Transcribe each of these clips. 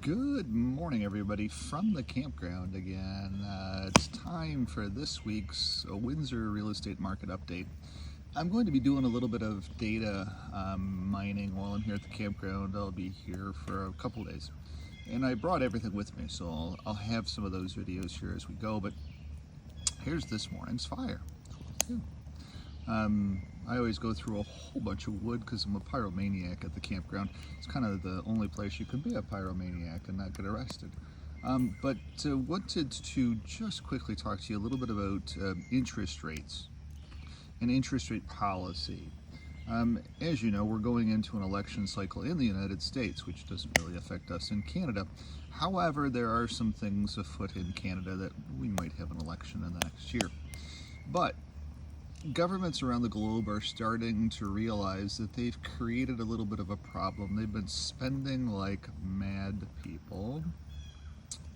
Good morning, everybody, from the campground again. It's time for this week's Windsor real estate market update. I'm going to be doing a little bit of data mining while I'm here at the campground. I'll be here for a couple days. And I brought everything with me, so I'll have some of those videos here as we go. But here's this morning's fire. I always go through a whole bunch of wood because I'm a pyromaniac at the campground. It's kind of the only place you can be a pyromaniac and not get arrested. But wanted to just quickly talk to you a little bit about interest rates and interest rate policy. As you know, we're going into an election cycle in the United States, which doesn't really affect us in Canada. However, there are some things afoot in Canada that we might have an election in the next year. But governments around the globe are starting to realize that they've created a little bit of a problem. They've been spending like mad people,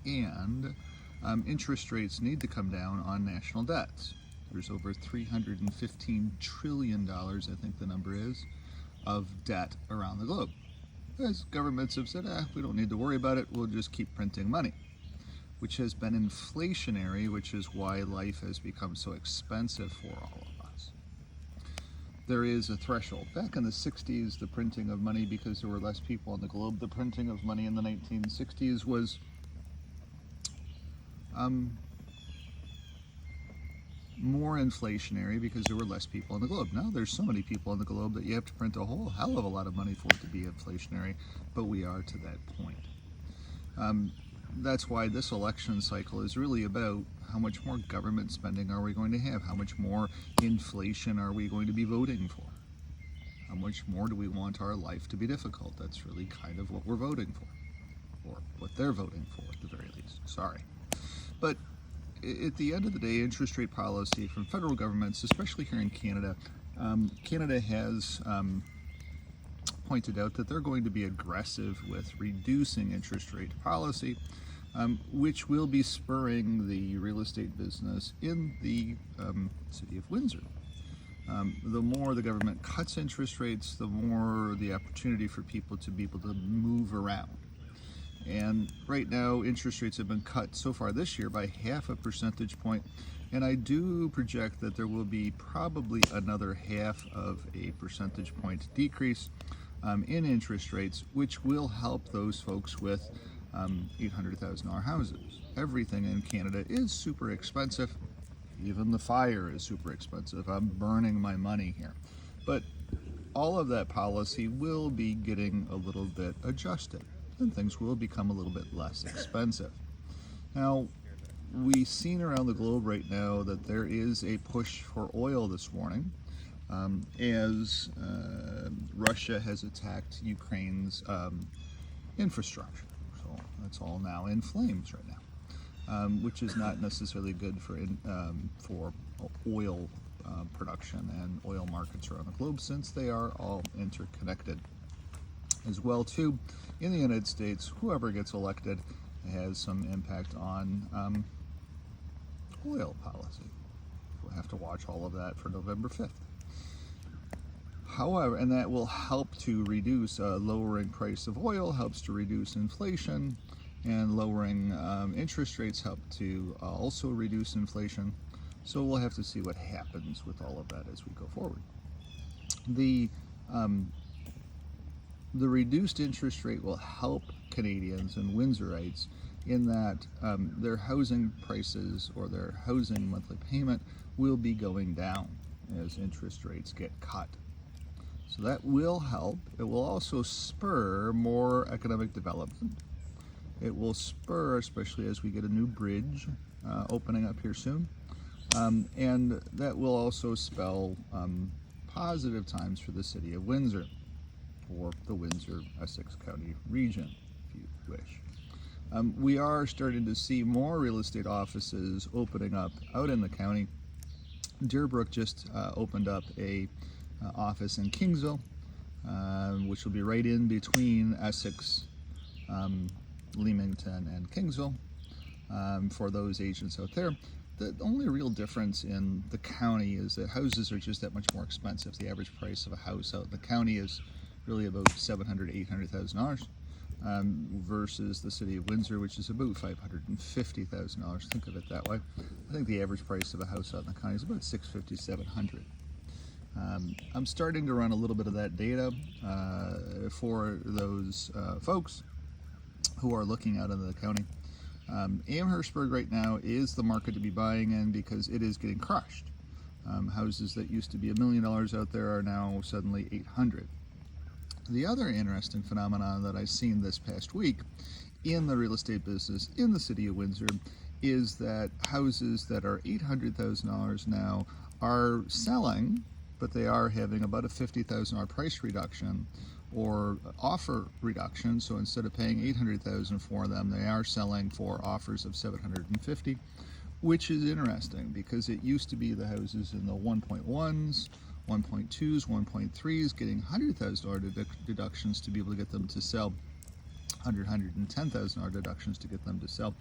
and interest rates need to come down on national debts. There's over $315 trillion, I think the number is, of debt around the globe. As governments have said, we don't need to worry about it, we'll just keep printing money, which has been inflationary, which is why life has become so expensive for all of us. There is a threshold. Back in the 60s, the printing of money, because there were less people on the globe, the printing of money in the 1960s was more inflationary because there were less people on the globe. Now there's so many people on the globe that you have to print a whole hell of a lot of money for it to be inflationary, but we are to that point. That's why this election cycle is really about how much more government spending are we going to have? How much more inflation are we going to be voting for? How much more do we want our life to be difficult? That's really kind of what we're voting for, or what they're voting for at the very least. Sorry. But at the end of the day, interest rate policy from federal governments, especially here in Canada, Canada has pointed out that they're going to be aggressive with reducing interest rate policy, which will be spurring the real estate business in the city of Windsor. The more the government cuts interest rates, the more the opportunity for people to be able to move around. And right now, interest rates have been cut so far this year by 0.5 percentage point, and I do project that there will be probably another 0.5 percentage point decrease in interest rates, which will help those folks with $800,000 houses. Everything in Canada is super expensive. Even the fire is super expensive. I'm burning my money here. But all of that policy will be getting a little bit adjusted, and things will become a little bit less expensive. Now, we've seen around the globe right now that there is a push for oil this morning as Russia has attacked Ukraine's infrastructure. So that's all now in flames right now, which is not necessarily good for oil production and oil markets around the globe, since they are all interconnected. As well, too, in the United States, whoever gets elected has some impact on oil policy. We'll have to watch all of that for November 5th. However, and that will help to reduce lowering price of oil, helps to reduce inflation, and lowering interest rates help to also reduce inflation. So we'll have to see what happens with all of that as we go forward. The reduced interest rate will help Canadians and Windsorites in that their housing prices or their housing monthly payment will be going down as interest rates get cut. So that will help. It will also spur more economic development. It will spur, especially as we get a new bridge opening up here soon. And that will also spell positive times for the city of Windsor, or the Windsor-Essex County region, if you wish. We are starting to see more real estate offices opening up out in the county. Deerbrook just opened up a office in Kingsville, which will be right in between Essex, Leamington, and Kingsville for those agents out there. The only real difference in the county is that houses are just that much more expensive. The average price of a house out in the county is really about $700,000 to $800,000. versus the city of Windsor, which is about $550,000. Think of it that way. I think the average price of a house out in the county is about $650,000, $700,000. I'm starting to run a little bit of that data for those folks who are looking out in the county. Amherstburg right now is the market to be buying in because it is getting crushed. Houses that used to be $1 million out there are now suddenly $800,000. The other interesting phenomenon that I've seen this past week in the real estate business in the city of Windsor is that houses that are $800,000 now are selling, but they are having about a $50,000 price reduction or offer reduction. So instead of paying $800,000 for them, they are selling for offers of $750,000, which is interesting because it used to be the houses in the 1.1s, 1.2s, 1.3s getting $100,000 deductions to be able to get them to sell, $110,000 deductions to get them to sell.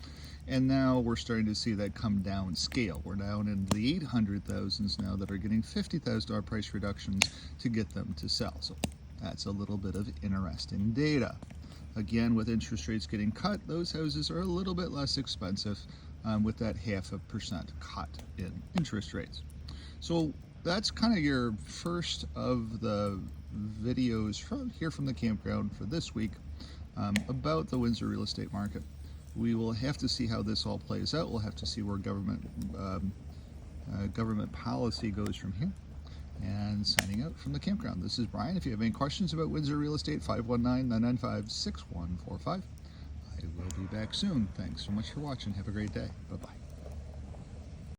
And now we're starting to see that come down scale. We're down in the 800,000s now that are getting $50,000 price reductions to get them to sell. So that's a little bit of interesting data. Again, with interest rates getting cut, those houses are a little bit less expensive with that 0.5% cut in interest rates. So that's kind of your first of the videos from the campground for this week about the Windsor real estate market. We will have to see how this all plays out. We'll have to see where government policy goes from here. And signing out from the campground, this is Brian. If you have any questions about Windsor real estate, 519-995-6145. I will be back soon. Thanks so much for watching. Have a great day. Bye-bye.